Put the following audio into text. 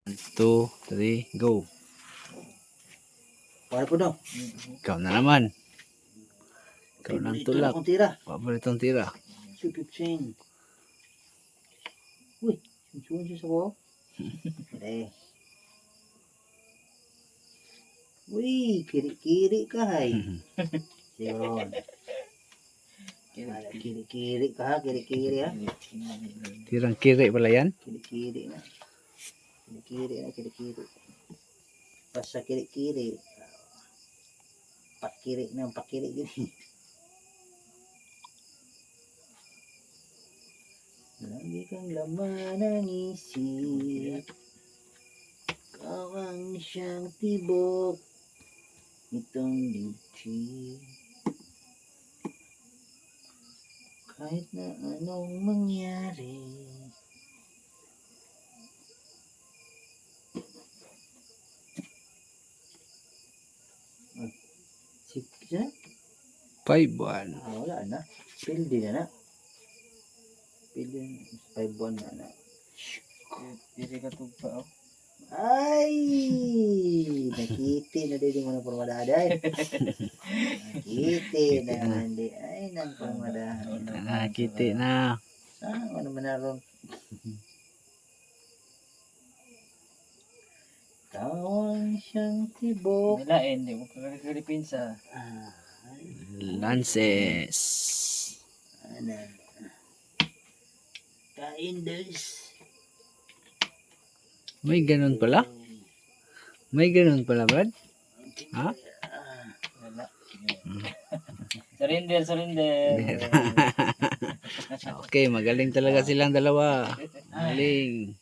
2, 3, go. Para po daw. Ikaw na naman. Ikaw ng Paborito tulak. akong tira. Paboritong tira. Si 15. Uy, sunsun siya sa ko. Eh. Uy, kiri-kiri ka hay. Yun. Kiri-kiri ka ha, kiri-kiri ha. Tirang kiri pala yan. Kiri-kiri na. Kiri-kiri na, kiri-kiri. Basta kiri-kiri. Pakiri na, pakiri gini. Lagi kang laman ng isip. Ikaw ang siyang tibok nitong dibdib. Kahit na anong mangyari. Six na? 5-1. Wala na. Pildi na na. Pildi na. 5-1 na na. Diri ka tugpa oh. Ay! Nakiti na din mo na purmadaday. Nakiti na hindi. Ay, nang purmadaday. Nakiti na. Saan mo naman naroon? Tawang siyang tibok. Nilain, di mo Pilipinsa. Lances. Ano? Kainders. May ganun pala? May ganun pala, Brad? Ha? Wala. Surrender. Okay, magaling talaga silang dalawa. Magaling.